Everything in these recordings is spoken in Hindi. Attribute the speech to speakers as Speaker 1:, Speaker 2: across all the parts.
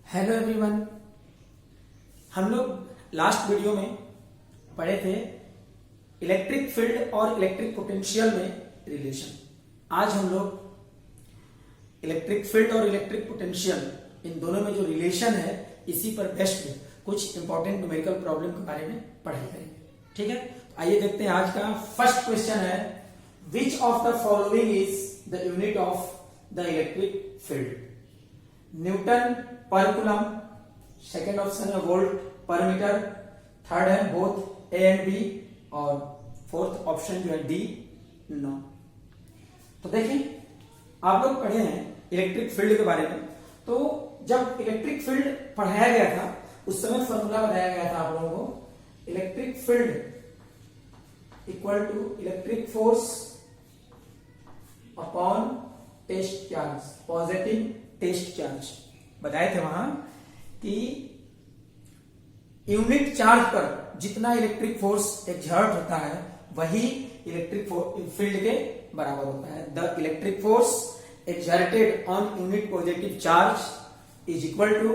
Speaker 1: Hello everyone. हम लोग लास्ट वीडियो में पढ़े थे इलेक्ट्रिक फील्ड और इलेक्ट्रिक पोटेंशियल में रिलेशन। आज हम लोग इलेक्ट्रिक फील्ड और इलेक्ट्रिक पोटेंशियल इन दोनों में जो रिलेशन है इसी पर बेस्ड कुछ इंपॉर्टेंट न्यूमेरिकल प्रॉब्लम के बारे में पढ़ाई करेंगे। ठीक है, तो आइए देखते हैं। आज का फर्स्ट क्वेश्चन है, which of the following is the unit of the electric field? Newton पर कूलम, सेकेंड ऑप्शन है वोल्ट पर मीटर, थर्ड है बोथ ए एंड बी, और फोर्थ ऑप्शन जो है डी नो। तो देखिए, आप लोग पढ़े हैं इलेक्ट्रिक फील्ड के बारे में। तो जब इलेक्ट्रिक फील्ड पढ़ाया गया था उस समय फॉर्मूला बताया गया था आप लोगों को, electric field equal to electric force upon test charge, positive test charge. बताए थे वहां कि यूनिट चार्ज पर जितना इलेक्ट्रिक फोर्स एक्सर्ट होता है वही इलेक्ट्रिक फील्ड के बराबर होता है। The electric force exerted on unit positive charge is equal to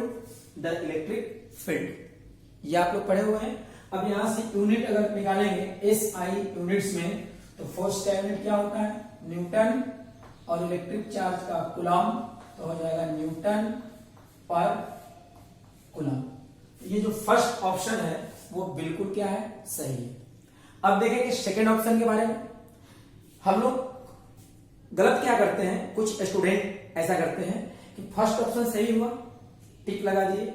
Speaker 1: the electric field. ये आप लोग पढ़े हुए हैं। अब यहां से यूनिट अगर निकालेंगे एसआई यूनिट्स में, तो फोर्स का यूनिट क्या होता है? न्यूटन, और इलेक्ट्रिक चार्ज का कूलम तो हो जाएगा न्यूटन पर कूलम। ये जो फर्स्ट ऑप्शन है वो बिल्कुल क्या है? सही है। अब देखेंगे सेकेंड ऑप्शन के बारे में। हम लोग गलत क्या करते हैं, कुछ स्टूडेंट ऐसा करते हैं कि फर्स्ट ऑप्शन सही हुआ, टिक लगा दिए,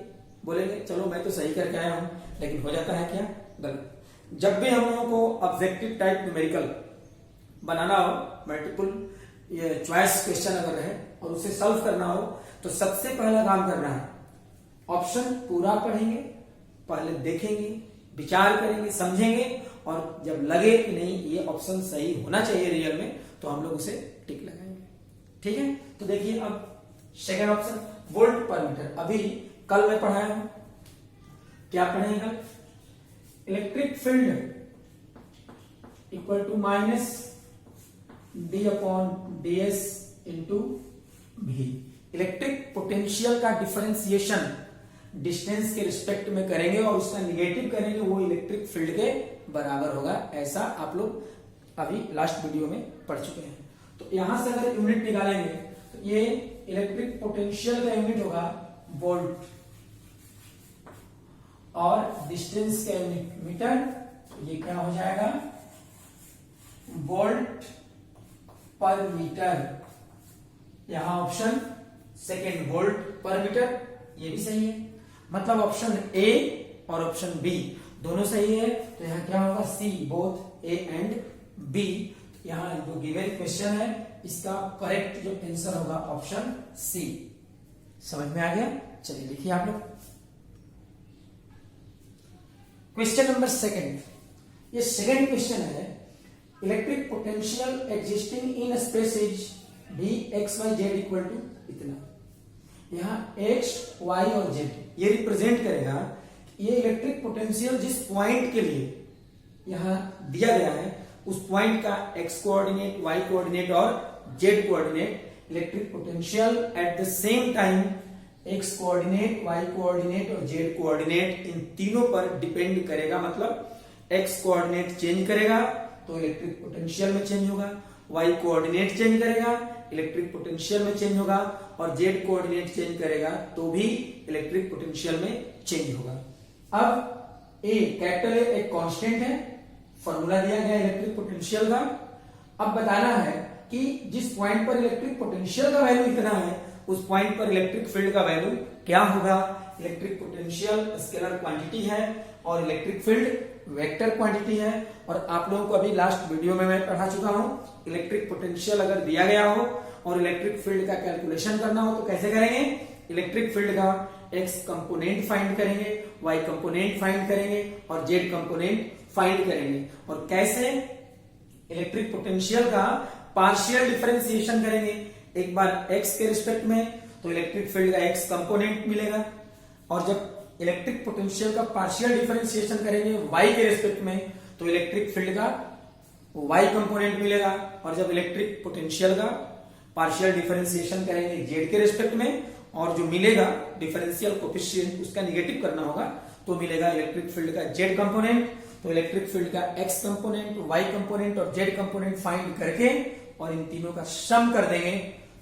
Speaker 1: बोलेंगे चलो मैं तो सही करके आया हूं, लेकिन हो जाता है क्या? गलत। जब भी हम लोगों को ऑब्जेक्टिव टाइप न्यूमेरिकल बनाना हो, मल्टीपल ये चॉइस क्वेश्चन अगर रहे और उसे सॉल्व करना हो, तो सबसे पहला काम करना है, ऑप्शन पूरा पढ़ेंगे, पहले देखेंगे, विचार करेंगे, समझेंगे, और जब लगे कि नहीं ये ऑप्शन सही होना चाहिए रियल में, तो हम लोग उसे टिक लगाएंगे। ठीक है, तो देखिए अब second option volt per metre. अभी कल मैं पढ़ाया हूं, क्या पढ़ेंगे कल? Electric field equal to minus d upon d s into भी। इलेक्ट्रिक पोटेंशियल का डिफरेंशिएशन डिस्टेंस के रिस्पेक्ट में करेंगे और उसका निगेटिव करेंगे, वो इलेक्ट्रिक फील्ड के बराबर होगा। ऐसा आप लोग अभी लास्ट वीडियो में पढ़ चुके हैं। तो यहां से अगर यूनिट निकालेंगे तो ये इलेक्ट्रिक पोटेंशियल का यूनिट होगा वोल्ट, और डिस्टेंस का यूनिट मीटर। ये क्या हो जाएगा? Volt per metre. यहां option second volt per metre, ये भी सही है। मतलब ऑप्शन ए और ऑप्शन बी दोनों सही है। तो यहां क्या होगा? सी, बोथ ए एंड बी। यहां जो गिवन क्वेश्चन है इसका करेक्ट जो आंसर होगा ऑप्शन सी। समझ में आ गया? चलिए लिखिए आप लोग। क्वेश्चन नंबर सेकेंड, ये सेकेंड क्वेश्चन है, electric potential existing in space is V X Y Z equal to इतना। यहां एक्स वाई और जेड ये रिप्रेजेंट करेगा ये इलेक्ट्रिक पोटेंशियल जिस पॉइंट के लिए यहां दिया गया है उस पॉइंट का एक्स कोऑर्डिनेट, वाई कोऑर्डिनेट और z coordinate. Electric potential at the same time x coordinate, y coordinate और जेड कोऑर्डिनेट इन तीनों पर डिपेंड करेगा। मतलब एक्स कोऑर्डिनेट चेंज करेगा तो इलेक्ट्रिक पोटेंशियल में चेंज होगा, वाई कोऑर्डिनेट चेंज करेगा इलेक्ट्रिक पोटेंशियल में चेंज होगा, और जेड कोऑर्डिनेट चेंज करेगा तो भी इलेक्ट्रिक पोटेंशियल में चेंज होगा। अब ए कैपिटल ए एक कांस्टेंट है, फॉर्मूला दिया गया इलेक्ट्रिक पोटेंशियल का। अब बताना है कि जिस पॉइंट पर इलेक्ट्रिक पोटेंशियल का वैल्यू इतना है उस पॉइंट पर इलेक्ट्रिक फील्ड का वैल्यू क्या होगा। इलेक्ट्रिक पोटेंशियल स्केलर क्वांटिटी है और इलेक्ट्रिक फील्ड वेक्टर क्वांटिटी है। और आप लोगों को अभी लास्ट वीडियो में मैं पढ़ा चुका हूं, इलेक्ट्रिक पोटेंशियल अगर दिया गया हो और इलेक्ट्रिक फील्ड का कैलकुलेशन करना हो तो कैसे करेंगे? इलेक्ट्रिक फील्ड का एक्स कंपोनेंट फाइंड करेंगे, वाई कंपोनेंट फाइंड करेंगे और जेड कंपोनेंट फाइंड करेंगे। और कैसे? इलेक्ट्रिक पोटेंशियल का पार्शियल डिफरेंशिएशन करेंगे। एक बार एक्स के रिस्पेक्ट में तो इलेक्ट्रिक फील्ड का एक्स कंपोनेंट मिलेगा, और जब इलेक्ट्रिक पोटेंशियल का पार्शियल डिफरेंशिएशन करेंगे वाई के रिस्पेक्ट में तो इलेक्ट्रिक फील्ड का वाई कंपोनेंट मिलेगा, और जब इलेक्ट्रिक पोटेंशियल का पार्शियल डिफरेंशिएशन करेंगे जेड के रिस्पेक्ट में और जो मिलेगा डिफरेंशियल कोफिशिएंट उसका निगेटिव करना होगा, तो मिलेगा इलेक्ट्रिक फील्ड का जेड कंपोनेंट। तो इलेक्ट्रिक फील्ड का एक्स कंपोनेंट, वाई कंपोनेंट और जेड कंपोनेंट फाइंड करके और इन तीनों का सम कर देंगे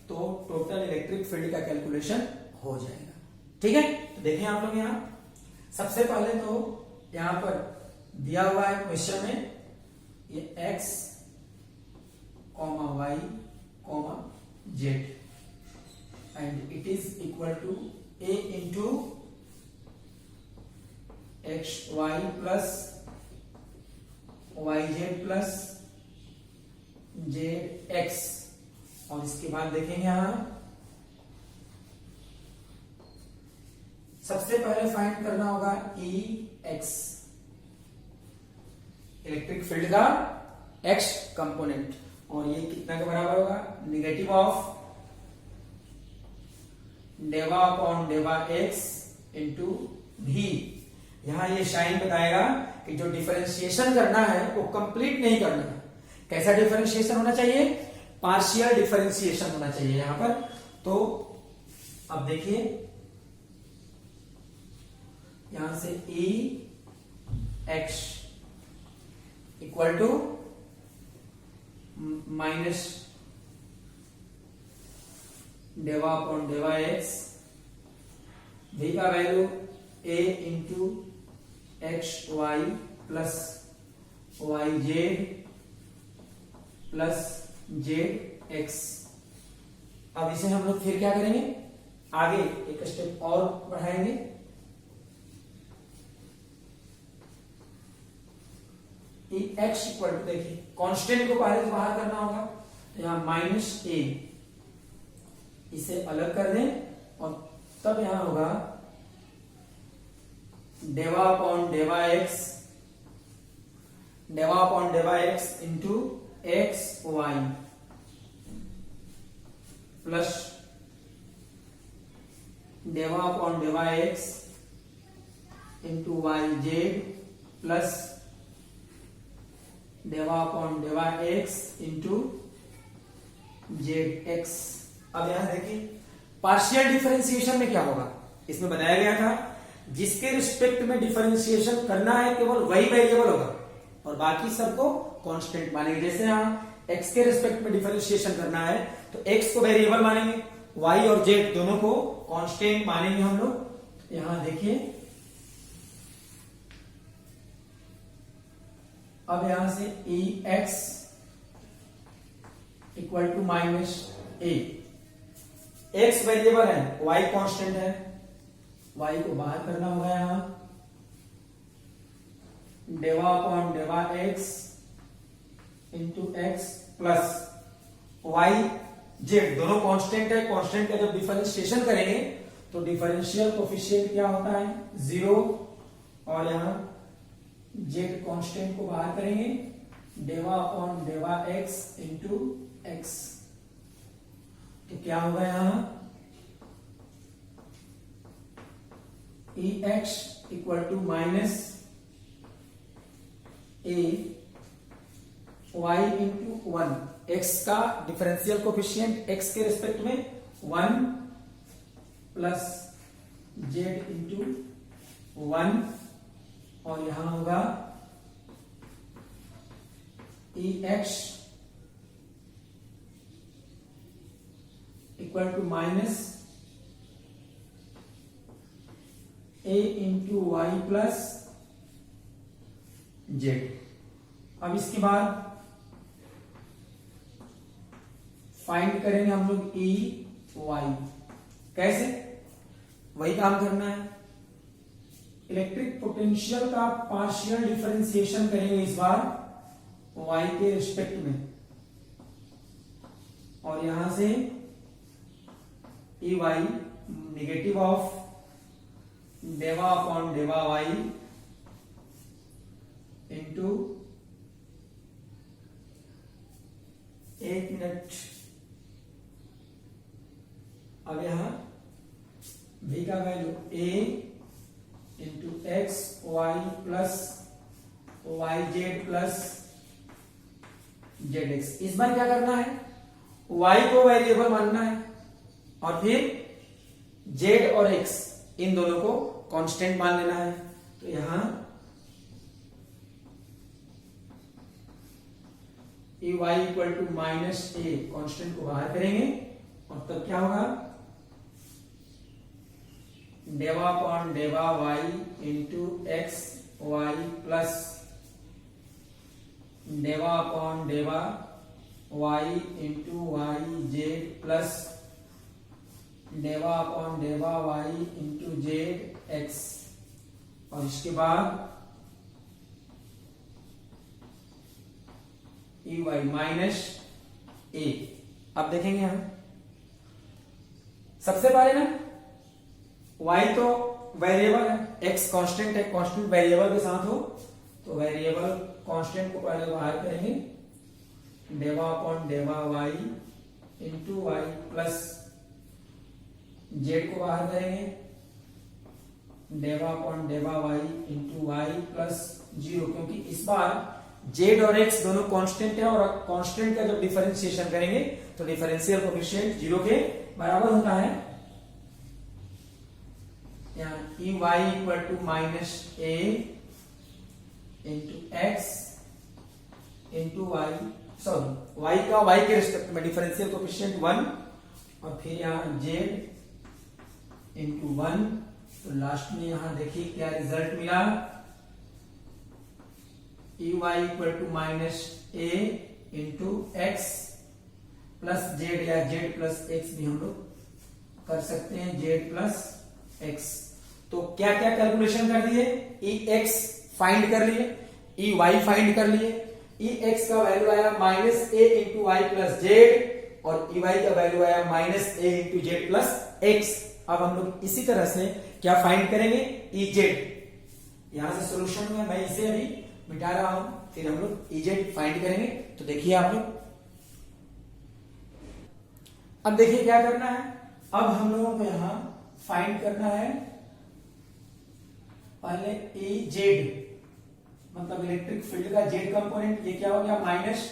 Speaker 1: तो टोटल इलेक्ट्रिक फील्ड का कैलकुलेशन हो जाएगा। ठीक है, तो देखें आप लोग यहां सबसे पहले तो यहां पर दिया हुआ है क्वेश्चन में ये x, y, z and it is equal to a into x Y plus Y Z plus Z x. और इसके बाद देखेंगे यहां सबसे पहले फाइंड करना होगा ई एक्स, इलेक्ट्रिक फील्ड का एक्स कंपोनेंट, और ये कितना के बराबर होगा, निगेटिव ऑफ डेवा अपॉन डेवा एक्स इंटू भी। यहां ये साइन बताएगा कि जो डिफरेंशिएशन करना है वो कंप्लीट नहीं करना है। कैसा डिफरेंशिएशन होना चाहिए, पार्शियल डिफरेंशिएशन होना चाहिए यहां पर। तो अब देखिए यहां से E x equal to minus डेवा अपॉन डेवा एक्स, v का value a into x Y plus Y Z plus Z x. अब इसे हम लोग फिर क्या करेंगे, आगे एक स्टेप और बढ़ाएंगे। एक्स इक्वल टू, देखिए कांस्टेंट को पहले से बाहर करना होगा, तो यहां माइनस ए, इसे अलग कर दें और तब यहां होगा डेवा अपॉन डेवा एक्स, डेवा अपॉन डेवा x into x Y plus डेवा अपॉन डेवा x into Y Z plus डेवा अपॉन डेवा एक्स इंटू जेड एक्स। अब यहां देखिए पार्शियल डिफरेंशिएशन में क्या होगा, इसमें बताया गया था जिसके रिस्पेक्ट में डिफरेंशिएशन करना है केवल वही वेरिएबल होगा और बाकी सबको कांस्टेंट मानेंगे। जैसे यहां x के रिस्पेक्ट में डिफरेंशिएशन करना है तो x को वेरिएबल मानेंगे, y और z दोनों को कांस्टेंट मानेंगे हम लोग। यहां देखिए अब यहां से E x equal to minus a, x variable है, y कांस्टेंट है, y को बाहर करना होगा यहां, डेवा अपॉन डेवा x into x plus Y z, दोनों कांस्टेंट है। कांस्टेंट का जब डिफरेंशिएशन करेंगे तो डिफरेंशियल कोफिशिएंट क्या होता है, 0, और यहां जेड कांस्टेंट को बाहर करेंगे, डेवा अपॉन डेवा एक्स इंटू एक्स। तो क्या होगा यहां E x equal to minus a y into 1, x का डिफरेंशियल कोफिशिएंट एक्स के रिस्पेक्ट में 1 प्लस जेड इंटू 1, और यहां होगा E x equal to minus a into y plus z. अब इसके बाद फाइंड करेंगे हम लोग ई वाई, कैसे, वही काम करना है। इलेक्ट्रिक पोटेंशियल का पार्शियल डिफरेंशिएशन करेंगे इस बार y के रिस्पेक्ट में, और यहां से ई वाई निगेटिव ऑफ डेवा अपॉन डेवा वाई इंटू, एक मिनट, अब यहां v का value a into x Y plus Y Z plus Z x. इस बार क्या करना है, y को वेरिएबल मानना है और फिर जेड और एक्स इन दोनों को कांस्टेंट मान लेना है। तो यहां a y equal to minus a constant को बाहर करेंगे और तब क्या होगा, डेवा अपॉन डेवा y into x Y plus डेवा अपॉन डेवा y into Y Z plus डेवा अपॉन डेवा वाई इंटू जेड एक्स, और इसके बाद ई वाई माइनस ए। अब देखेंगे हम सबसे पहले ना y तो वेरिएबल है, x कांस्टेंट है, कांस्टेंट वेरिएबल के साथ हो तो वेरिएबल कांस्टेंट को पहले बाहर करेंगे, डेवा अपॉन डेवा y into y plus z को बाहर करेंगे, डेवा अपॉन डेवा y इंटू वाई प्लस 0, क्योंकि इस बार जेड और एक्स दोनों कांस्टेंट है और कांस्टेंट का जब डिफरेंशिएशन करेंगे तो डिफरेंशियल कोएफिशिएंट 0 के बराबर होता है। यहाँ E y equal to minus a into x into y, sorry y का वाई के रिस्पेक्ट में डिफरेंशियल कोएफिशिएंट 1 और फिर यहाँ जेड इंटू 1। तो लास्ट में यहां देखिए क्या रिजल्ट मिला, E y equal to minus a into x plus z, या जेड प्लस एक्स भी हम लोग कर सकते हैं, जेड प्लस एक्स। तो क्या क्या कैलकुलेशन कर दिए, ई एक्स फाइंड कर लिए, ई वाई फाइंड कर लिए, ई एक्स का वैल्यू आया minus a into y plus Z और ई वाई का वैल्यू आया minus a into z plus x. अब हम लोग इसी तरह से क्या फाइंड करेंगे, ई जेड। यहां से सोल्यूशन में मैं इसे अभी मिटा रहा हूं, फिर हम लोग ई जेड फाइंड करेंगे। तो देखिए आप लोग, अब देखिए क्या करना है, अब हम लोगों को यहां फाइंड करना है पहले ई जेड, मतलब इलेक्ट्रिक फील्ड का जेड कंपोनेंट। ये क्या हो गया, माइनस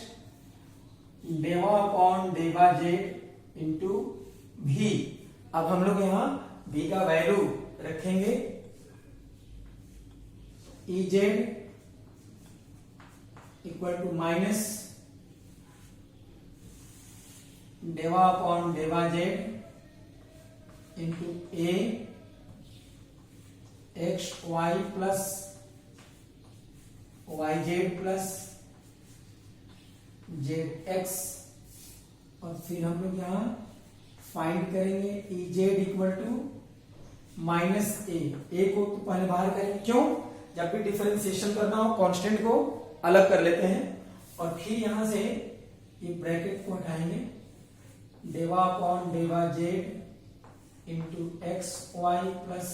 Speaker 1: डेवा अपॉन डेवा जेड इंटू भी। अब हम लोग यहां भी का वैल्यू रखेंगे, E z equal to minus डेवा अपॉन डेवा z into a x Y plus Y Z plus Z x, और फिर हम लोग यहां फाइंड करेंगे E z equal to minus a को तो पहले बाहर करेंगे, क्यों, जब भी डिफरेंशिएशन करना हो कांस्टेंट को अलग कर लेते हैं। और फिर यहां से ये ब्रैकेट को हटाएंगे, डेवा अपॉन डेवा z into x Y plus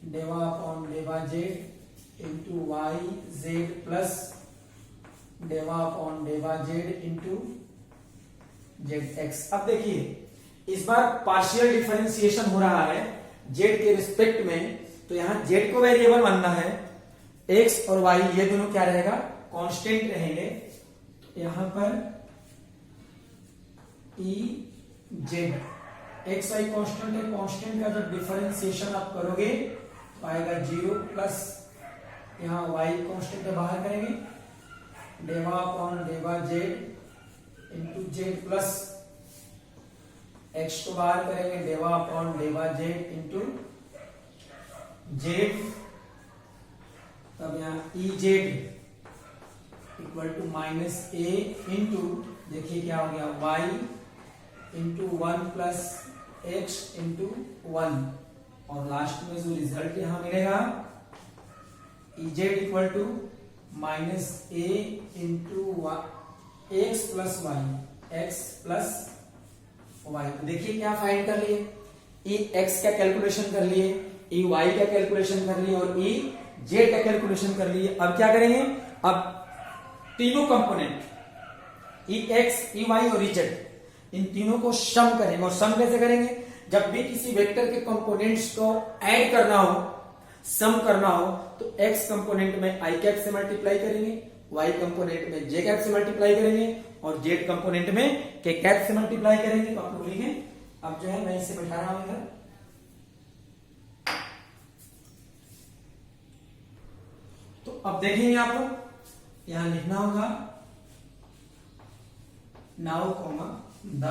Speaker 1: डेवा अपॉन डेवा z into Y Z plus डेवा अपॉन डेवा जेड इंटू जेड एक्स। अब देखिए इस बार पार्शियल डिफरेंशिएशन हो रहा है जेड के रिस्पेक्ट में, तो यहां जेड को वेरिएबल मानना है, एक्स और वाई ये दोनों क्या रहेगा, कांस्टेंट रहेंगे। तो यहां पर E z x y constant है, कांस्टेंट का जब डिफरेंशिएशन आप करोगे तो आएगा 0 प्लस यहां वाई कांस्टेंट है, बाहर करेंगे, डेवा अपॉन डेवा z into z plus x को बाहर करेंगे, डेवा अपॉन डेवा जेड इंटू जेड। तब यहां E z equal to minus a into, देखिए क्या हो गया, y into 1 plus x into 1, और लास्ट में जो रिजल्ट यहां मिलेगा E z equal to minus a into x plus y, x plus y. देखिए क्या फाइंड कर लिए, ई एक्स का कैलकुलेशन कर लिए, ई वाई का कैलकुलेशन कर लिए और ई जेड का कैलकुलेशन कर लिए। अब क्या करेंगे, अब तीनों component E x E y और ई जेड इन तीनों को सम करेंगे। और सम कैसे करेंगे, जब भी किसी वेक्टर के कंपोनेंट्स को ऐड करना हो, सम करना हो, तो एक्स कंपोनेंट में आई कैप से मल्टीप्लाई करेंगे, वाई कंपोनेंट में जे कैप से मल्टीप्लाई करेंगे और जेड कंपोनेंट में के कैप से मल्टीप्लाई करेंगे। तो आप लोग लिखें, अब जो है मैं इसे बैठा रहा हूं इधर, अब देखेंगे आप लोग, यहां लिखना होगा now comma the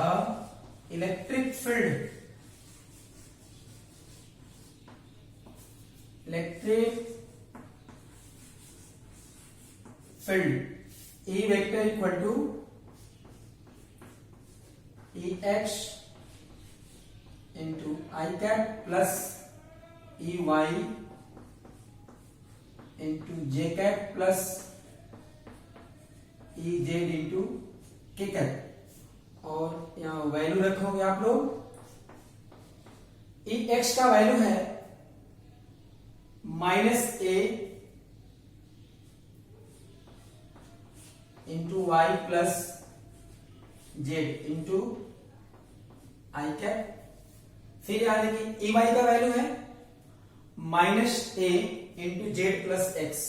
Speaker 1: electric field, electric field E vector equal to EX into i cap plus EY into j cap plus EZ into k cap. और यहां वैल्यू रखोगे आप लोग, EX का वैल्यू है -A into y plus z into i cap. फिर याद रखिए ई वाई का वैल्यू है -A into z plus x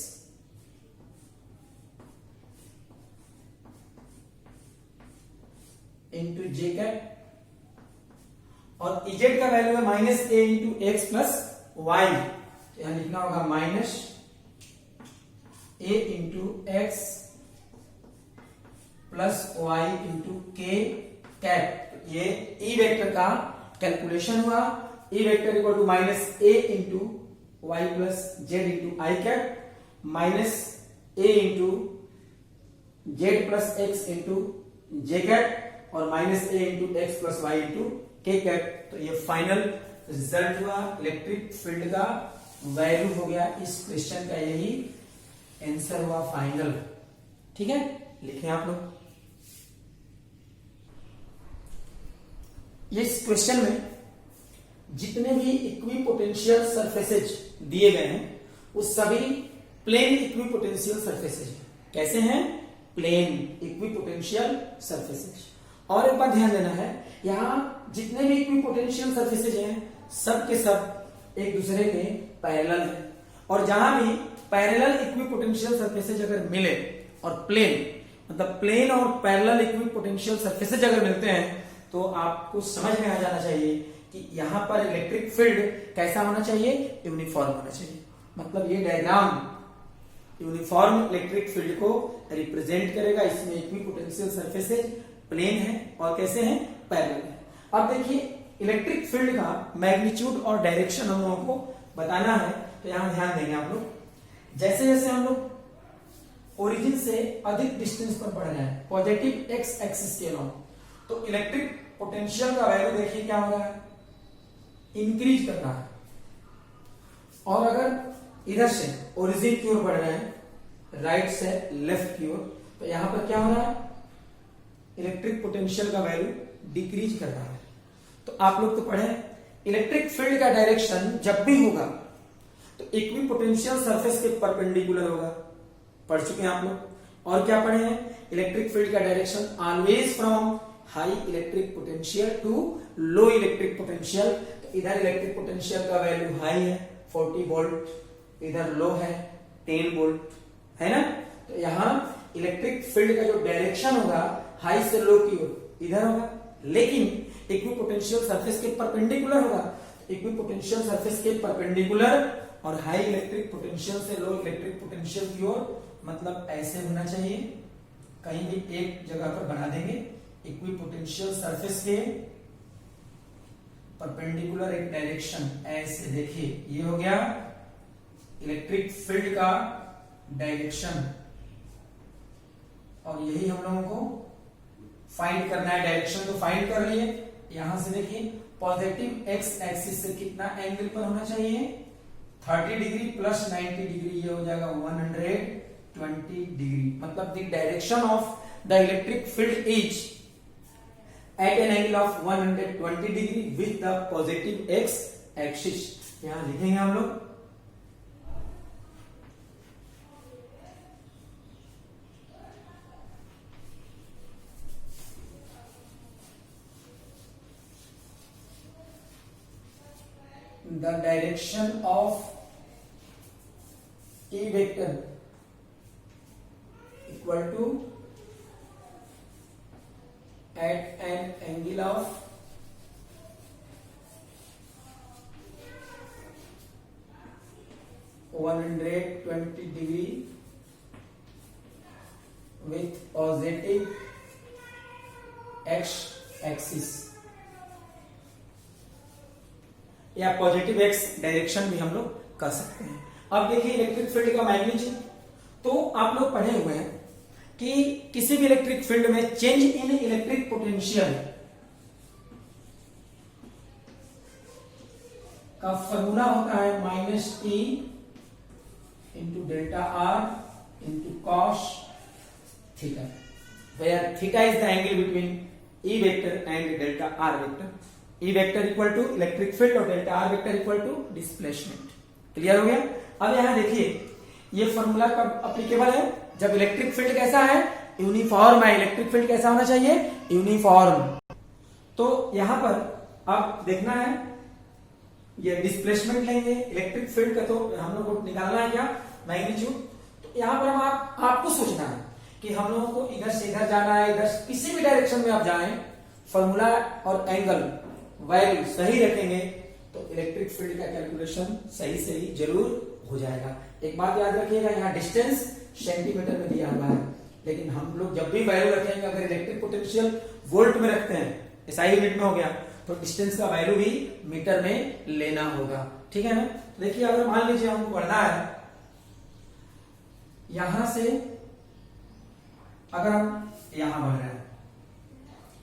Speaker 1: into j cap. और इजेड का वैल्यू है -A into x plus y, यहां लिखना होगा -A into x plus y into k cap. ये ई वेक्टर का कैलकुलेशन हुआ। E vector equal to -A into y plus z into i cap -A into z plus x into j cap और -A into x plus y into k cap. तो ये फाइनल रिजल्ट हुआ, इलेक्ट्रिक फील्ड का वैल्यू हो गया। इस क्वेश्चन का यही आंसर हुआ फाइनल। ठीक है, लिखें आप लोग। इस क्वेश्चन में जितने भी इक्विपोटेंशियल सरफेसेज दिए गए हैं वो सभी प्लेन इक्विपोटेंशियल सरफेसेज हैं। कैसे हैं? Plane equipotential surfaces. और एक बात ध्यान देना है, यहां जितने भी इक्विपोटेंशियल सरफेसेज हैं सब के सब एक दूसरे के पैरेलल है। और जहां भी पैरेलल इक्विपोटेंशियल सरफेसेज अगर मिले और प्लेन मतलब प्लेन और पैरेलल इक्विपोटेंशियल सरफेसेज अगर मिलते हैं तो आपको समझ में आ जाना चाहिए कि यहां पर इलेक्ट्रिक फील्ड कैसा होना चाहिए, यूनिफॉर्म होना चाहिए। मतलब ये डायग्राम यूनिफॉर्म इलेक्ट्रिक फील्ड को रिप्रेजेंट करेगा। इसमें इक्विपोटेंशियल सरफेसेज प्लेन है और कैसे हैं, पैरेलल है। अब देखिए इलेक्ट्रिक फील्ड का मैग्नीट्यूड और डायरेक्शन हम लोगों को बताना है, तो यहां ध्यान देंगे आप लोग। जैसे जैसे हम लोग ओरिजिन से अधिक डिस्टेंस पर बढ़ रहे हैं पॉजिटिव एक्स एक्सिस के अलॉन्ग, तो इलेक्ट्रिक पोटेंशियल का वैल्यू देखिए क्या हो रहा है, इंक्रीज कर रहा है। और अगर इधर से ओरिजिन की ओर बढ़ रहे हैं राइट से लेफ्ट की ओर, तो यहां पर क्या हो रहा है, इलेक्ट्रिक पोटेंशियल का वैल्यू डिक्रीज कर रहा है। तो आप लोग तो पढ़े इलेक्ट्रिक फील्ड का डायरेक्शन जब भी होगा तो इक्विपोटेंशियल सरफेस के परपेंडिकुलर होगा, पढ़ चुके हैं आप लोग। और क्या पढ़े हैं, इलेक्ट्रिक फील्ड का direction always from high electric potential to low electric potential. तो इधर इलेक्ट्रिक पोटेंशियल का वैल्यू हाई है 40 वोल्ट, इधर लो है 10 वोल्ट, है ना। तो यहां इलेक्ट्रिक फील्ड का जो डायरेक्शन होगा हाई से लो की ओर इधर होगा, लेकिन इक्विपोटेंशियल सरफेस के परपेंडिकुलर होगा। इक्विपोटेंशियल सरफेस के परपेंडिकुलर और हाई इलेक्ट्रिक पोटेंशियल से लो इलेक्ट्रिक पोटेंशियल की ओर, मतलब ऐसे होना चाहिए। कहीं भी एक जगह पर बना देंगे, इक्विपोटेंशियल सरफेस के परपेंडिकुलर एक डायरेक्शन ऐसे, देखिए ये हो गया इलेक्ट्रिक फील्ड का डायरेक्शन। और यही हम लोगों को फाइंड करना है, डायरेक्शन तो फाइंड कर लिए। यहां से देखिए पॉजिटिव एक्स एक्सिस से कितना एंगल पर होना चाहिए, 30 डिग्री प्लस 90 डिग्री, ये हो जाएगा 120 डिग्री। मतलब the direction of the electric field is at an angle of 120 degree with the positive x axis। यहां लिखेंगे हम लोग the direction of E vector equal to at an angle of 120 120 degree with positive x axis या पॉजिटिव एक्स डायरेक्शन भी हम लोग कर सकते हैं। अब देखिए इलेक्ट्रिक फील्ड का मैग्नीट्यूड, तो आप लोग पढ़े हुए हैं कि किसी भी इलेक्ट्रिक फील्ड में चेंज इन इलेक्ट्रिक पोटेंशियल का फॉर्मूला होता है -T into delta r into cos theta, where theta is the angle between E vector and delta r vector. E vector equal to electric field और delta r vector equal to displacement. Clear हो गया? अब यहां देखिए ये फॉर्मूला कब अप्लीकेबल है? जब इलेक्ट्रिक फील्ड कैसा है? यूनिफॉर्म है। इलेक्ट्रिक फील्ड कैसा होना चाहिए? यूनिफॉर्म। तो यहां पर आप देखना है, ये डिस्प्लेसमेंट लेंगे इलेक्ट्रिक फील्ड का, तो हम लोग को निकालना है क्या? मैग्नीट्यूड। तो यहां पर हम आपको सोचना है कि हम लोगों को इधर से इधर जाना है, इधर किसी भी डायरेक्शन में आप जाएं, फॉर्मूला और एंगल वैल्यू सही रखेंगे तो इलेक्ट्रिक फील्ड का कैलकुलेशन सही जरूर हो जाएगा। एक बात याद रखिएगा, यहाँ डिस्टेंस सेंटीमीटर में दिया हुआ है, लेकिन हम लोग जब भी वैल्यू रखेंगे, अगर इलेक्ट्रिक पोटेंशियल वोल्ट में रखते हैं, एसआई यूनिट में हो गया, तो डिस्टेंस का वैल्यू भी मीटर में लेना होगा। ठीक है ना? तो देखिए अगर मान लीजिए हमको बढ़ना है यहां से, अगर हम यहां बढ़ रहे हैं,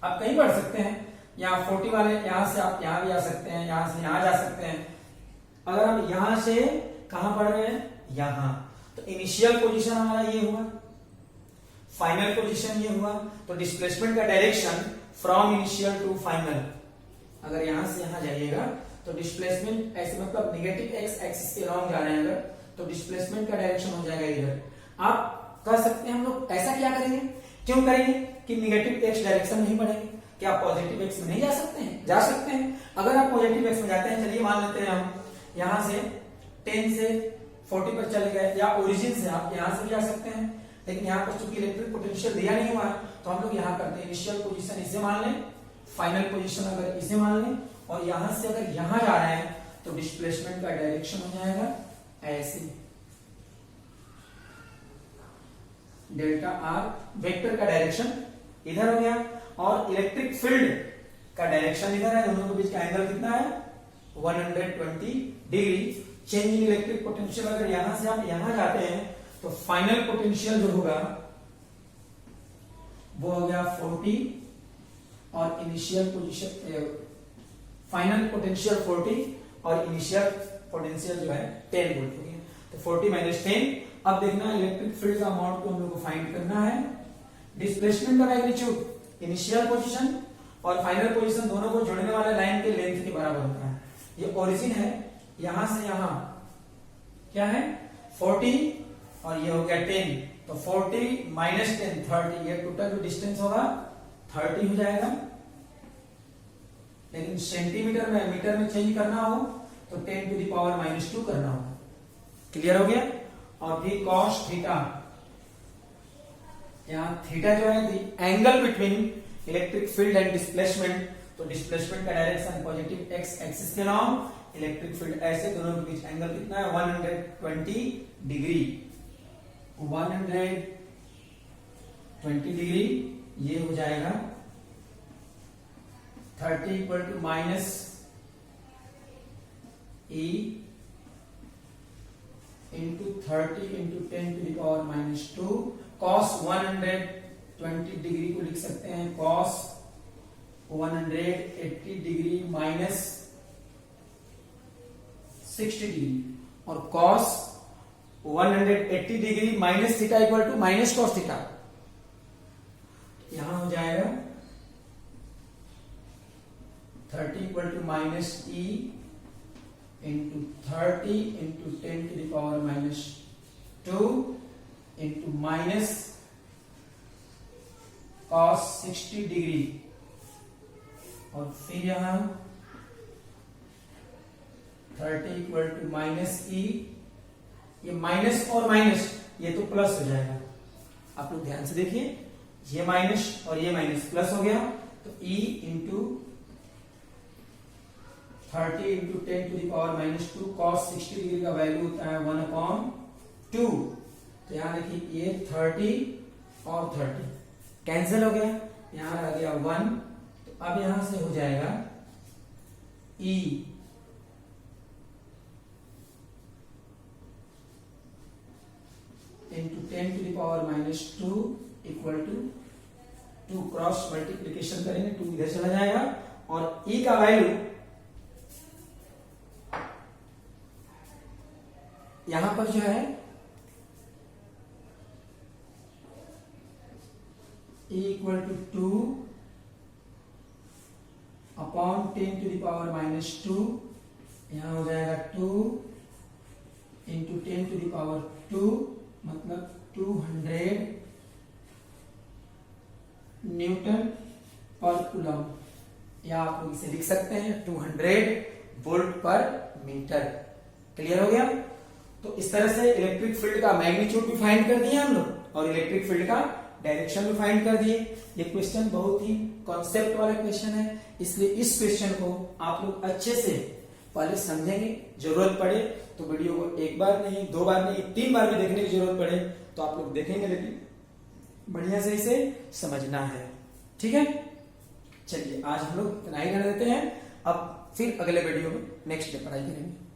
Speaker 1: आप कहीं बढ़ सकते हैं, यहाँ 40 वाले यहां से आप यहां भी आ सकते हैं, यहां से यहां जा सकते हैं। अगर हम यहां से कहां बढ़ रहे हैं? यहां, तो इनिशियल पोजीशन हमारा ये हुआ, फाइनल पोजीशन ये हुआ, तो डिस्प्लेसमेंट का direction from initial to final, अगर यहां से यहां जाइएगा तो डिस्प्लेसमेंट ऐसे मतलब नेगेटिव एक्स एक्सिस के लॉन्ग जा रहे हैं अगर, तो डिस्प्लेसमेंट का डायरेक्शन हो जाएगा इधर। आप कर सकते हैं, हम लोग ऐसा क्या करेंगे, क्यों करेंगे कि नेगेटिव एक्स डायरेक्शन नहीं बढ़ेंगे, क्या आप पॉजिटिव एक्स में नहीं जा सकते हैं? जा सकते हैं। अगर आप पॉजिटिव एक्स में जाते हैं, चलिए मान लेते हैं हम यहां से 10 से 40 पर चले गए, या ओरिजिन से आप यहां से भी जा सकते हैं, लेकिन यहाँ पर चूंकि इलेक्ट्रिक पोटेंशियल दिया नहीं हुआ है, तो हम लोग यहाँ करते हैं इनिशियल पोजीशन इसे मान लें, फाइनल पोजीशन अगर इसे मान लें, और यहां से अगर यहां जा रहे हैं तो डिस्प्लेसमेंट का डायरेक्शन हो जाएगा ऐसे, डेल्टा आर वेक्टर का डायरेक्शन इधर हो गया, और इलेक्ट्रिक फील्ड का डायरेक्शन इधर है, दोनों के बीच का एंगल कितना है? 120 degree. Change in electric potential, अगर यहां से आप यहां जाते हैं तो फाइनल पोटेंशियल जो होगा वो हो गया 40, और इनिशियल पोजीशन फाइनल पोटेंशियल 40 और इनिशियल पोटेंशियल जो है 10 वोल्ट हो गया, तो 40 माइनस 10। अब देखना इलेक्ट्रिक फील्ड का अमाउंट को हम लोग को फाइंड करना है। डिस्प्लेसमेंट का मैग्नीट्यूड इनिशियल पोजीशन और फाइनल पोजीशन दोनों को जोड़ने वाले लाइन के लेंथ के बराबर होता है। ये ओरिजिन है, यहां से यहां क्या है? 40 और ये हो गया 10, तो 40 माइनस 10 30, ये टोटल जो डिस्टेंस होगा 30 हो जाएगा। लेकिन सेंटीमीटर में मीटर में चेंज करना हो तो 10 टू द पावर -2 करना होगा। क्लियर हो गया? और फिर cos थीटा, यहाँ थीटा जो है the angle between electric field and displacement, तो डिस्प्लेसमेंट का डायरेक्शन पॉजिटिव एक्स एक्सिस के लॉन्ग, इलेक्ट्रिक फील्ड ऐसे, दोनों के बीच एंगल कितना है? 120 डिग्री। 120 डिग्री ये हो जाएगा 30 equal to minus E into 30 into 10 to the power -2। cos 120 degree को लिख सकते हैं cos 180 डिग्री माइनस 60 डिग्री, और cos 180 degree minus theta equal to minus cos theta. यहां हो जाएगा 30 equal to minus E into 30 into 10 to the power -2 into minus cos 60 degree, और फिर यहां 30 इक्वल टू माइनस E, ये माइनस और माइनस ये तो प्लस हो जाएगा। आप लोग ध्यान से देखिए, ये माइनस और ये माइनस प्लस हो गया, तो E into 30 into 10 to the power minus 2 cos 60 degree का वैल्यू होता है 1/2। तो यहाँ देखिए ये 30 और 30 कैंसिल हो गया, यहाँ आ गया 1। तो अब यहां से हो जाएगा E into 10 to the power minus 2 equal to 2 cross multiplication करेंगे, 2 इधर चला जाएगा और E का वैल्यू यहां पर जो है E equal to 2 upon 10 to the power minus 2, यहां हो जाएगा 2 इंटू 10 टू द पावर 2 मतलब 200 न्यूटन पर कूलम, या आप लोग इसे लिख सकते हैं 200 वोल्ट पर मीटर। क्लियर हो गया? तो इस तरह से इलेक्ट्रिक फील्ड का मैग्नीट्यूड भी फाइंड कर दिया हम लोग और इलेक्ट्रिक फील्ड का डायरेक्शन भी फाइंड कर दिए। ये क्वेश्चन बहुत ही कॉन्सेप्ट वाला क्वेश्चन है, इसलिए इस क्वेश्चन को आप लोग अच्छे से पहले समझेंगे। जरूरत पड़े तो वीडियो को एक बार नहीं, 2 बार नहीं, 3 बार भी देखने की जरूरत पड़े तो आप लोग देखेंगे, लेकिन बढ़िया से इसे समझना है। ठीक है, चलिए आज हम लोग इतना ही रहने देते हैं। अब फिर अगले वीडियो में नेक्स्ट डे पढ़ाई करेंगे।